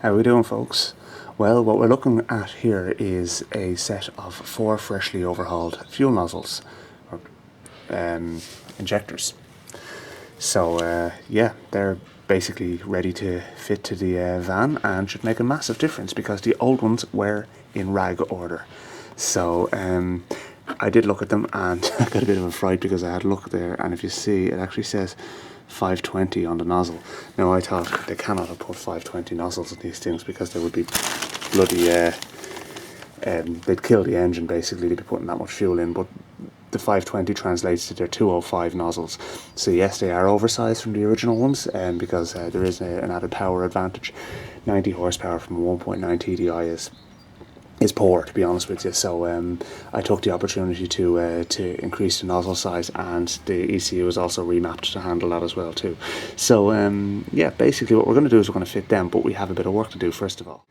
How are we doing, folks? Well, what we're looking at here is a set of 4 freshly overhauled fuel nozzles, or injectors. So yeah, they're basically ready to fit to the van and should make a massive difference because the old ones were in rag order. So I did look at them and I got a bit of a fright because I had a look there, and if you see, it actually says 520 on the nozzle. Now I thought they cannot have put 520 nozzles in these things because they would be bloody, they'd kill the engine basically, they'd be putting that much fuel in, but the 520 translates to their 205 nozzles. So yes, they are oversized from the original ones, because there is an added power advantage. 90 horsepower from 1.9 TDI is poor, to be honest with you. So I took the opportunity to increase the nozzle size, and the ECU is also remapped to handle that as well too. So yeah, basically what we're going to do is we're going to fit them, but we have a bit of work to do first of all.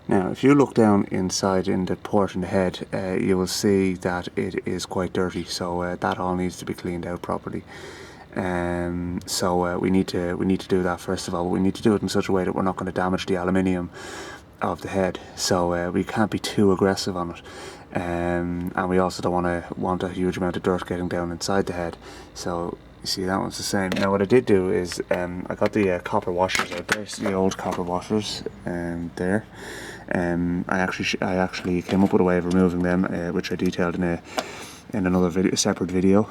Now, if you look down inside in the port in the head, you will see that it is quite dirty. So that all needs to be cleaned out properly. So we need to do that first of all. But we need to do it in such a way that we're not going to damage the aluminium of the head. So we can't be too aggressive on it. And we also don't want a huge amount of dirt getting down inside the head. So you see, that one's the same. Now what I did do is I got the copper washers out there. The old copper washers there. I actually came up with a way of removing them, which I detailed in another video, a separate video.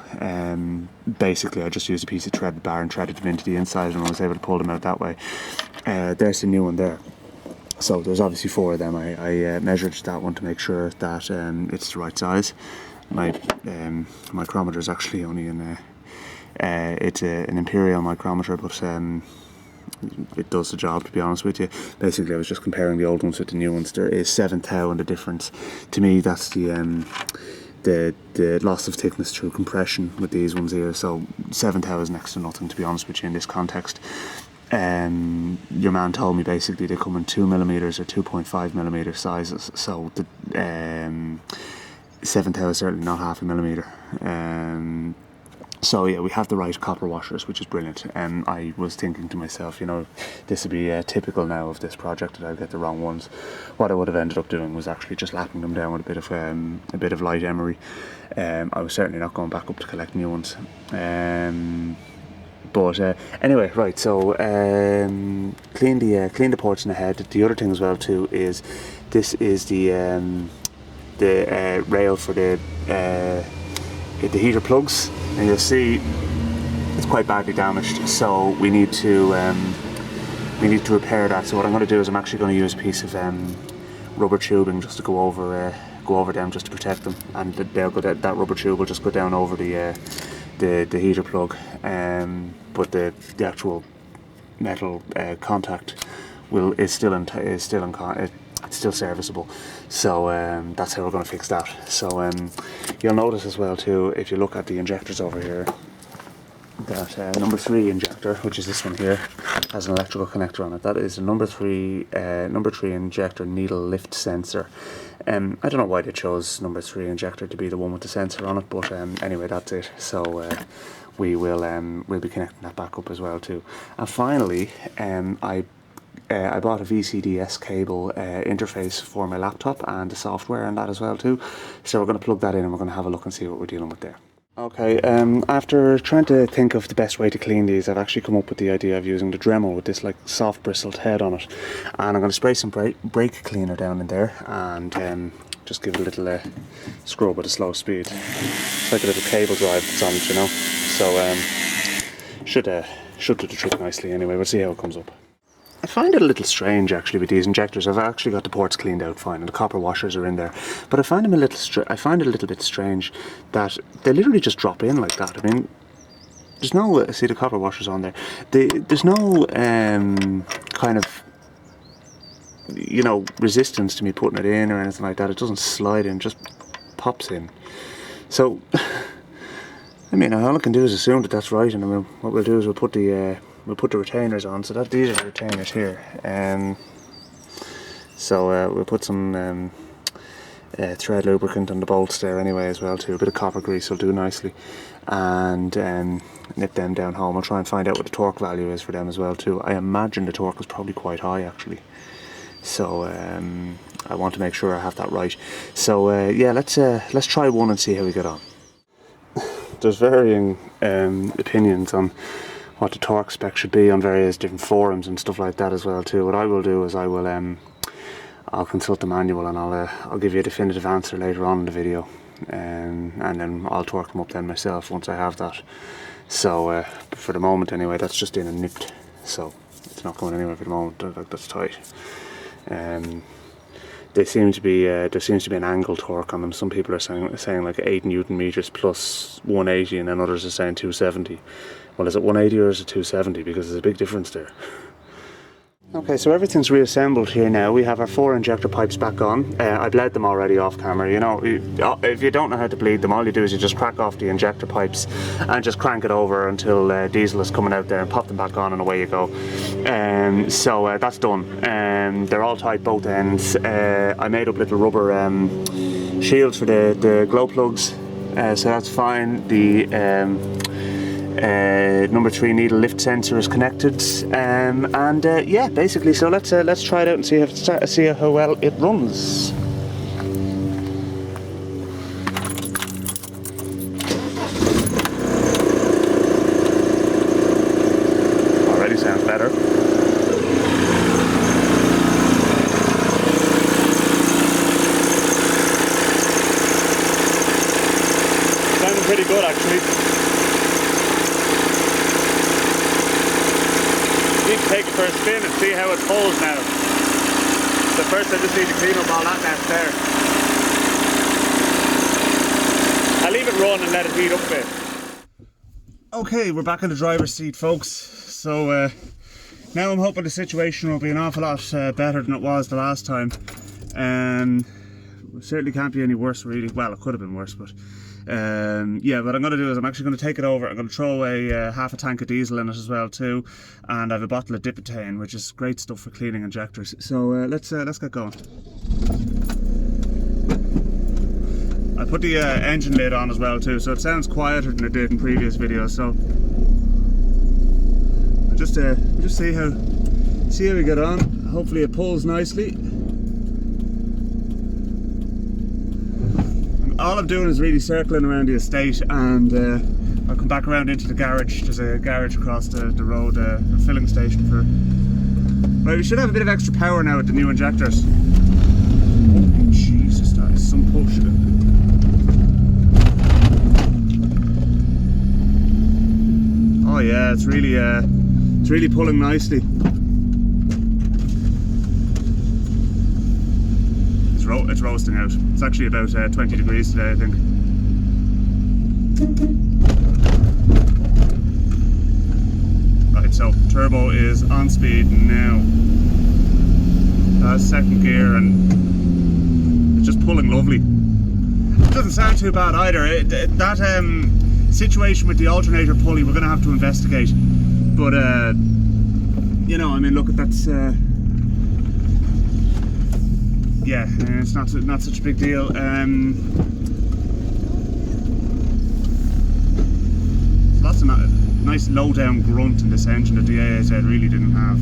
Basically, I just used a piece of threaded bar and threaded them into the inside, and I was able to pull them out that way. There's the new one there. So there's obviously 4 of them. I measured that one to make sure that it's the right size. My micrometer is actually only in it's an imperial micrometer, but it does the job, to be honest with you. Basically, I was just comparing the old ones with the new ones. There is 7 thou in the difference. To me, that's the loss of thickness through compression with these ones here. So 7 thou is next to nothing, to be honest with you, in this context. Your man told me basically they come in 2mm or 2.5mm sizes. So the 7 thou is certainly not half a millimeter. So yeah, we have the right copper washers, which is brilliant. I was thinking to myself, you know, this would be typical now of this project, that I'd get the wrong ones. What I would have ended up doing was actually just lapping them down with a bit of light emery. I was certainly not going back up to collect new ones. But anyway, right. So clean the ports in the head. The other thing as well too is this is the rail for the heater plugs. And you'll see it's quite badly damaged, so we need to repair that. So what I'm going to do is I'm actually going to use a piece of rubber tubing just to go over them, just to protect them, and that rubber tube will just go down over the heater plug. But the actual metal contact is still serviceable. So that's how we're going to fix that. So you'll notice as well too, if you look at the injectors over here, that number 3 injector, which is this one here, has an electrical connector on it. That is a number 3 injector needle lift sensor. I don't know why they chose number 3 injector to be the one with the sensor on it, but anyway, that's it. So we'll be connecting that back up as well too. And finally, I bought a VCDS cable interface for my laptop and the software and that as well too. So we're going to plug that in and we're going to have a look and see what we're dealing with there. Okay, after trying to think of the best way to clean these, I've actually come up with the idea of using the Dremel with this like soft bristled head on it. And I'm going to spray some brake cleaner down in there and just give it a little scrub at a slow speed. It's like a little cable drive that's on it, you know. So should do the trick nicely anyway. We'll see how it comes up. I find it a little strange actually with these injectors. I've actually got the ports cleaned out fine and the copper washers are in there, but I find it a little bit strange that they literally just drop in like that. I mean, there's no see the copper washers on there. There's no kind of, you know, resistance to me putting it in or anything like that. It doesn't slide in, just pops in. So I mean, all I can do is assume that that's right, and I mean, what we'll do is we'll put the retainers on. So that these are the retainers here. So we'll put some thread lubricant on the bolts there anyway as well too. A bit of copper grease will do nicely. and nip them down home. I'll try and find out what the torque value is for them as well too. I imagine the torque is probably quite high actually, so I want to make sure I have that right. So yeah, let's try one and see how we get on. There's varying opinions on what the torque spec should be on various different forums and stuff like that as well too. What I will do is I'll consult the manual, and I'll give you a definitive answer later on in the video, and then I'll torque them up then myself once I have that. So for the moment anyway, that's just in and nipped, so it's not going anywhere for the moment. That's tight. There seems to be an angle torque on them. Some people are saying like 8 Newton meters plus 180, and then others are saying 270. Well, is it 180 or is it 270? Because there's a big difference there. Okay, so everything's reassembled here now. We have our 4 injector pipes back on. I bled them already off camera. You know, if you don't know how to bleed them, all you do is you just crack off the injector pipes and just crank it over until diesel is coming out there, and pop them back on, and away you go. So that's done. They're all tight both ends. I made up little rubber shields for the glow plugs, so that's fine. The number 3 needle lift sensor is connected, and yeah, basically, so let's try it out and see how well it runs. Already sounds better. Sounding pretty good actually. Need to take it for a spin and see how it pulls now. So first I just need to clean up all that mess there. I'll leave it run and let it heat up a bit. Okay, we're back in the driver's seat, folks. So now I'm hoping the situation will be an awful lot better than it was the last time. It certainly can't be any worse really. Well, it could have been worse, but yeah, what I'm going to do is I'm actually going to take it over. I'm going to throw away half a tank of diesel in it as well too, and I have a bottle of dipitane, which is great stuff for cleaning injectors. So let's get going. I put the engine lid on as well too, so it sounds quieter than it did in previous videos. So we'll just see how we get on. Hopefully it pulls nicely. All I'm doing is really circling around the estate, and I'll come back around into the garage. There's a garage across the road, a filling station for... Right, we should have a bit of extra power now with the new injectors. Oh, Jesus, that is some push. Oh yeah, it's really pulling nicely. It's roasting out. It's actually about 20 degrees today, I think. Right, so turbo is on speed now. That's second gear, and it's just pulling lovely. It doesn't sound too bad either. That situation with the alternator pulley, we're going to have to investigate. But you know, I mean, look, that's. Yeah, it's not such a big deal. Lots of nice low down grunt in this engine that the AAZ really didn't have.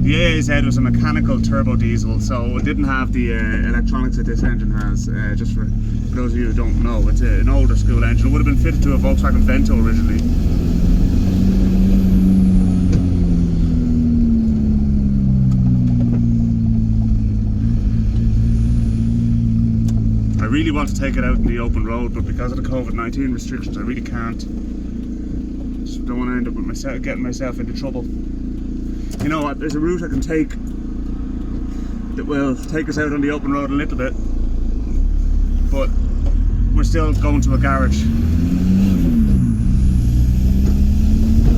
The AAZ was a mechanical turbo diesel, so it didn't have the electronics that this engine has. Just for those of you who don't know, it's an older school engine. It would have been fitted to a Volkswagen Vento originally. I really want to take it out in the open road, but because of the COVID-19 restrictions, I really can't. Just don't want to end up with getting myself into trouble. You know what? There's a route I can take that will take us out on the open road a little bit, but we're still going to a garage.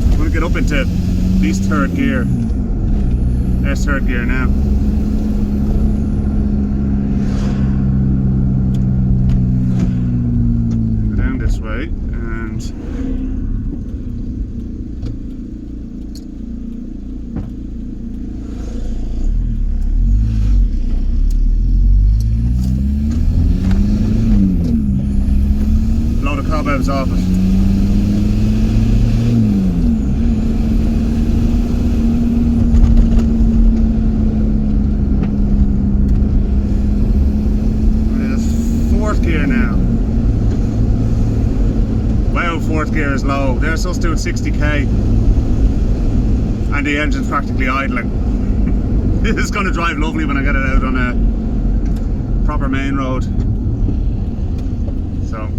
I'm going to get up into at least third gear. There's third gear now. Way, and there's us doing 60k and the engine's practically idling. This is going to drive lovely when I get it out on a proper main road. So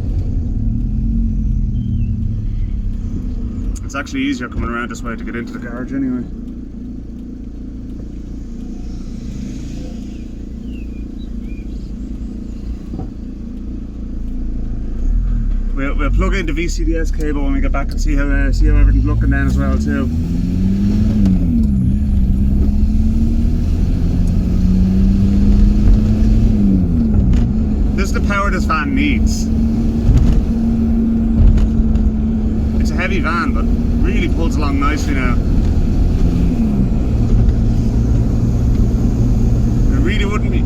it's actually easier coming around this way to get into the garage anyway. We'll plug in the VCDS cable when we get back and see how everything's looking then as well too. This is the power this van needs. It's a heavy van, but really pulls along nicely now. It really wouldn't be.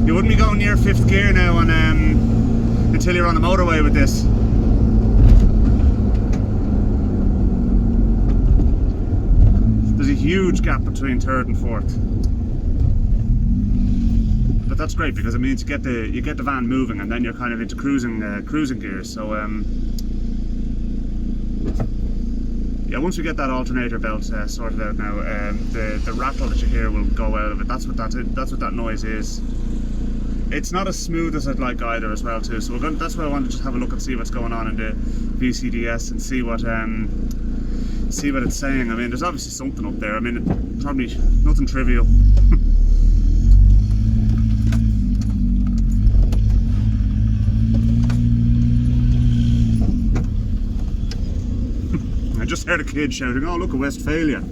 You wouldn't be going near 5th gear now on until you're on the motorway with this. There's a huge gap between 3rd and 4th. But that's great because it means you get the van moving and then you're kind of into cruising gears. So yeah, once we get that alternator belt sorted out now, the rattle that you hear will go out of it. That's what that noise is. It's not as smooth as I'd like either as well too. So that's why I want to just have a look and see what's going on in the VCDS and see what it's saying. I mean, there's obviously something up there. I mean, probably nothing trivial. I just heard a kid shouting, "Oh, look, a Westphalia."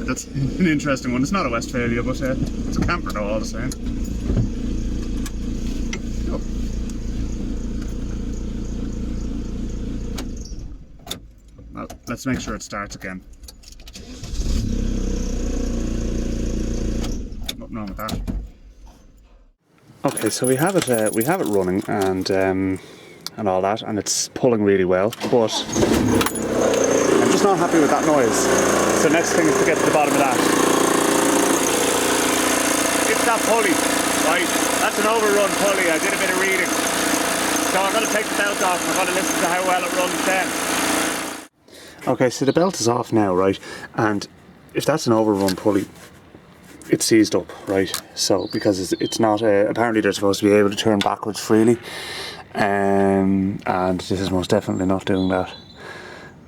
That's an interesting one. It's not a Westphalia, but it's a camper though, all the same. Oh. Well, let's make sure it starts again. Nothing wrong with that. Okay, so we have it running and all that, and it's pulling really well, but I'm just not happy with that noise. So next thing is to get to the bottom of that. It's that pulley, right? That's an overrun pulley. I did a bit of reading. So I'm going to take the belt off and I'm going to listen to how well it runs then. Okay, so the belt is off now, right? And if that's an overrun pulley, it's seized up, right? So because it's not apparently they're supposed to be able to turn backwards freely. And this is most definitely not doing that.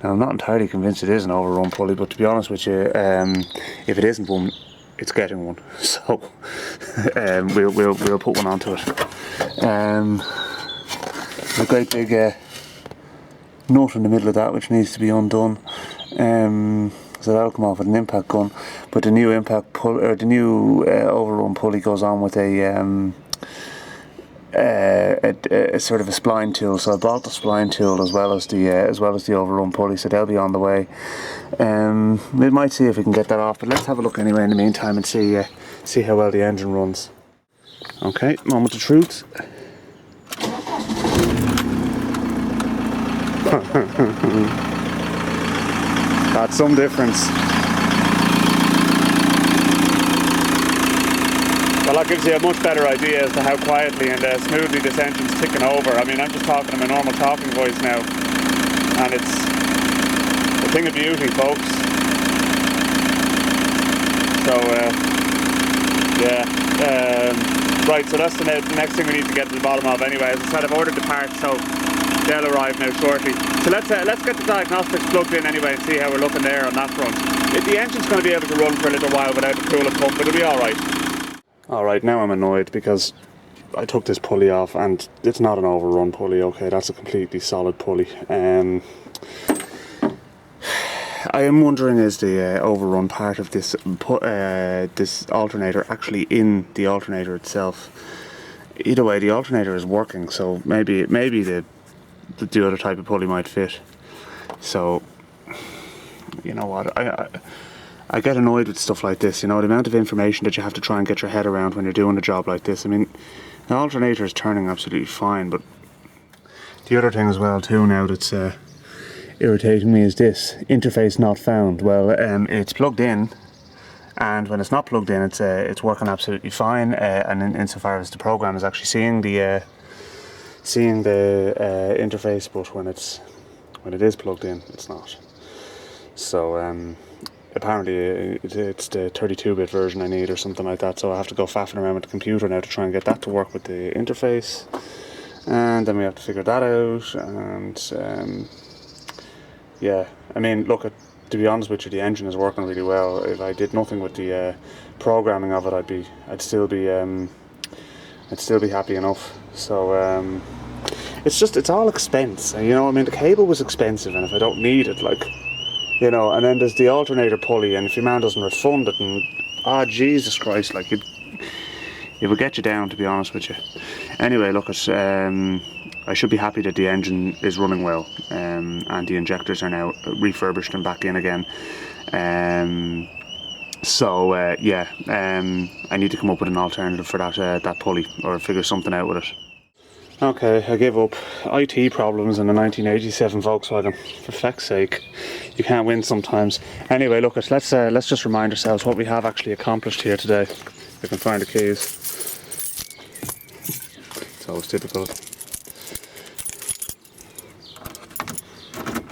Now I'm not entirely convinced it is an overrun pulley, but to be honest with you, if it isn't one, it's getting one. So we'll put one onto it. A great big nut in the middle of that which needs to be undone. So that'll come off with an impact gun. But the new impact pull or the new overrun pulley goes on with a sort of a spline tool, so I bought the spline tool as well as the overrun pulley, so they'll be on the way. We might see if we can get that off, but let's have a look anyway in the meantime and see how well the engine runs. Okay, moment of truth. That's some difference. Well, that gives you a much better idea as to how quietly and smoothly this engine's ticking over. I mean, I'm just talking in my normal talking voice now, and it's a thing of beauty, folks. So, right, so that's the next thing we need to get to the bottom of anyway. As I said, I've ordered the parts, so they'll arrive now shortly. So let's get the diagnostics plugged in anyway and see how we're looking there on that front. The engine's going to be able to run for a little while without the coolant pump, but it'll be alright. Alright, now I'm annoyed because I took this pulley off and it's not an overrun pulley. Okay, that's a completely solid pulley. I am wondering, is the overrun part of this this alternator actually in the alternator itself? Either way, the alternator is working, so maybe the other type of pulley might fit. So, you know what, I get annoyed with stuff like this, you know, the amount of information that you have to try and get your head around when you're doing a job like this. I mean, the alternator is turning absolutely fine, but the other thing as well too now that's irritating me is this, interface not found. Well, it's plugged in, and when it's not plugged in, it's working absolutely fine, and insofar as the program is actually seeing the interface, but when when it is plugged in, it's not. So apparently it's the 32-bit version I need or something like that, so I have to go faffing around with the computer now to try and get that to work with the interface, and then we have to figure that out. And yeah, I mean, look, to be honest with you, the engine is working really well. If I did nothing with the programming of it, I'd still be happy enough. So it's all expense, you know. I mean, the cable was expensive, and if I don't need it, like, you know, and then there's the alternator pulley, and if your man doesn't refund it, and Jesus Christ, like, it would get you down, to be honest with you. Anyway, look, I should be happy that the engine is running well, and the injectors are now refurbished and back in again. Yeah, I need to come up with an alternative for that pulley, or figure something out with it. Okay, I gave up. IT problems in a 1987 Volkswagen. For feck's sake, you can't win sometimes. Anyway, look, let's just remind ourselves what we have actually accomplished here today. If I can find the keys. It's always typical.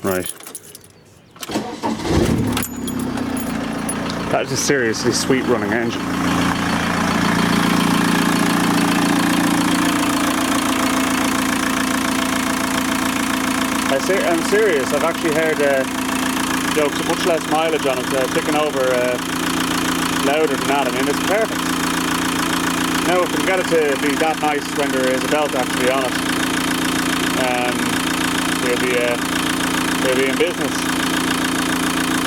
Right. That is a seriously sweet running engine. I'm serious. I've actually heard jokes with much less mileage on it, ticking over louder than that. I mean, it's perfect. Now, if we can get it to be that nice when there is a belt actually on it, we'll be in business.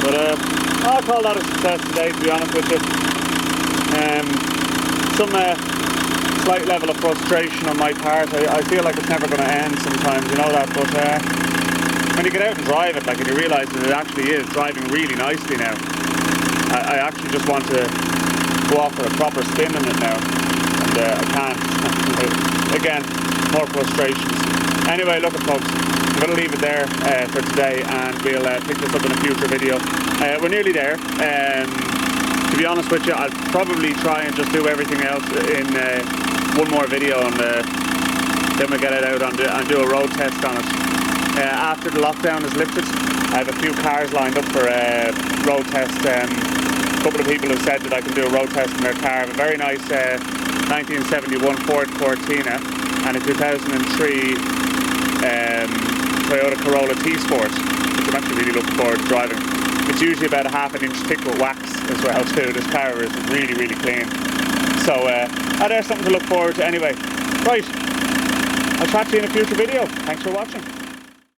But I'll call that a success today, to be honest with you. Some slight level of frustration on my part. I feel like it's never going to end sometimes, you know that, but when you get out and drive it, like, and you realise that it actually is driving really nicely now, I actually just want to go off for a proper spin in it now, and I can't. Again, more frustrations. Anyway, look, folks, I'm going to leave it there for today, and we'll pick this up in a future video. We're nearly there. To be honest with you, I'll probably try and just do everything else in one more video, and then we'll get it out and do a road test on it. After the lockdown is lifted, I have a few cars lined up for road test. A couple of people have said that I can do a road test in their car. I have a very nice 1971 Ford Cortina and a 2003 Toyota Corolla T-Sport, which I'm actually really looking forward to driving. It's usually about a ½ inch thick with wax as well too. This car is really, really clean. So there's something to look forward to anyway. Right, I'll chat to you in a future video. Thanks for watching.